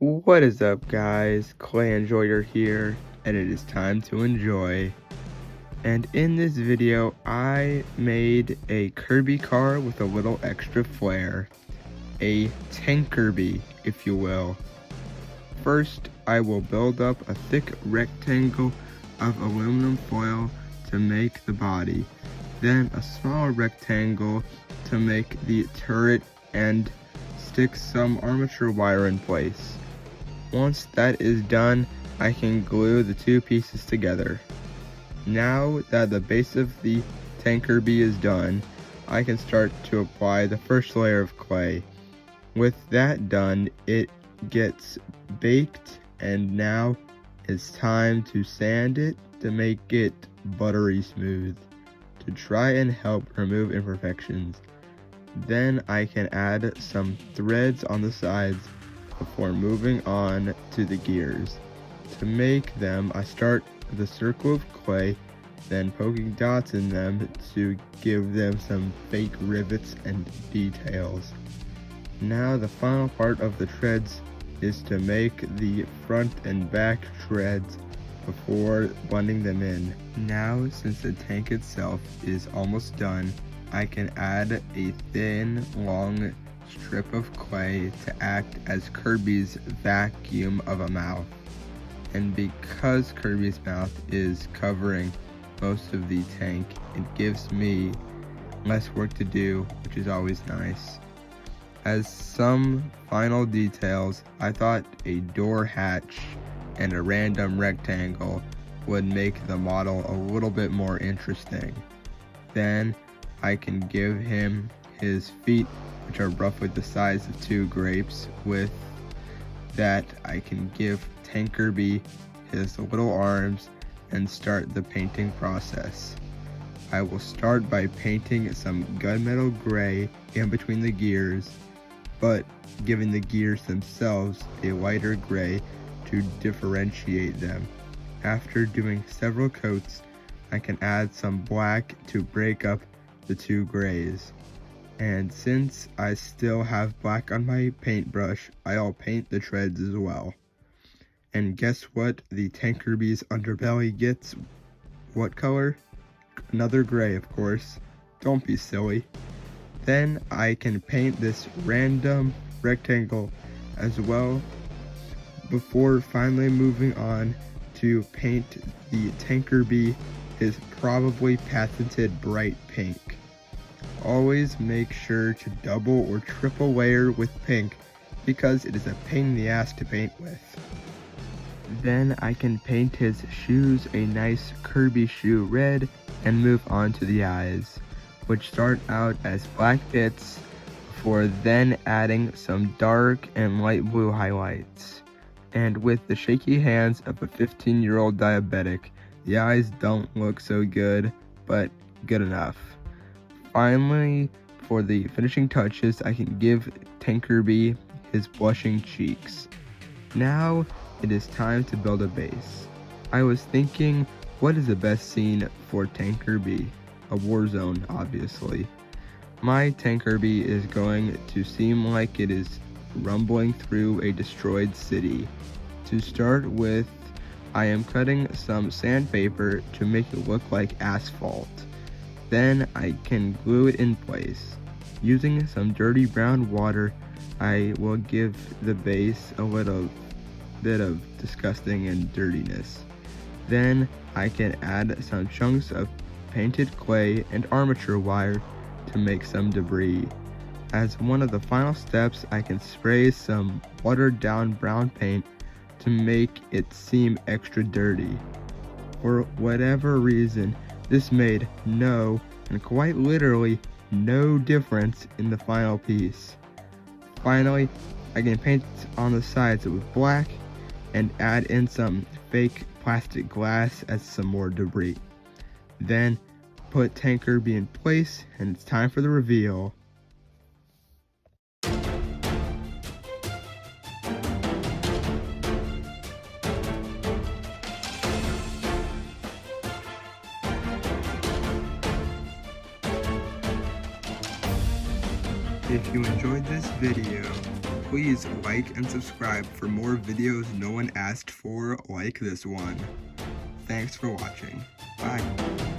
What is up, guys? Clay Enjoyer here, and it is time to enjoy. And in this video, I made a Kirby car with a little extra flair. A TANKIRBY, if you will. First, I will build up a thick rectangle of aluminum foil to make the body. Then a smaller rectangle to make the turret and stick some armature wire in place. Once that is done, I can glue the two pieces together. Now that the base of the TANKIRBY is done, I can start to apply the first layer of clay. With that done, it gets baked, and now it's time to sand it to make it buttery smooth, to try and help remove imperfections. Then I can add some threads on the sides before moving on to the gears. To make them, I start with a circle of clay, then poking dots in them to give them some fake rivets and details. Now the final part of the treads is to make the front and back treads before blending them in. Now, since the tank itself is almost done, I can add a thin, long strip of clay to act as Kirby's vacuum of a mouth. And because Kirby's mouth is covering most of the tank, it gives me less work to do, which is always nice. As some final details, I thought a door hatch and a random rectangle would make the model a little bit more interesting. Then I can give him his feet, which are roughly the size of 2 grapes. With that, I can give TANKIRBY his little arms and start the painting process. I will start by painting some gunmetal gray in between the gears, but giving the gears themselves a lighter gray to differentiate them. After doing several coats, I can add some black to break up the 2 grays. And since I still have black on my paintbrush, I'll paint the treads as well. And guess what? The TANKIRBY's underbelly gets what color? Another gray, of course. Don't be silly. Then I can paint this random rectangle as well, before finally moving on to paint the TANKIRBY his probably patented bright pink. Always make sure to double or triple layer with pink, because it is a pain in the ass to paint with. Then I can paint his shoes a nice Kirby shoe red and move on to the eyes, which start out as black bits before then adding some dark and light blue highlights. And with the shaky hands of a 15-year-old diabetic, the eyes don't look so good, but good enough. Finally, for the finishing touches, I can give TANKIRBY his blushing cheeks. Now it is time to build a base. I was thinking, what is the best scene for TANKIRBY? A war zone, obviously. My TANKIRBY is going to seem like it is rumbling through a destroyed city. To start with, I am cutting some sandpaper to make it look like asphalt. Then I can glue it in place. Using some dirty brown water, I will give the base a little bit of disgusting and dirtiness. Then I can add some chunks of painted clay and armature wire to make some debris. As one of the final steps, I can spray some watered down brown paint to make it seem extra dirty. For whatever reason, this made no, and quite literally no difference in the final piece. Finally, I can paint on the sides with black and add in some fake plastic glass as some more debris. Then put TANKIRBY in place, and it's time for the reveal. If you enjoyed this video, please like and subscribe for more videos no one asked for like this one. Thanks for watching. Bye.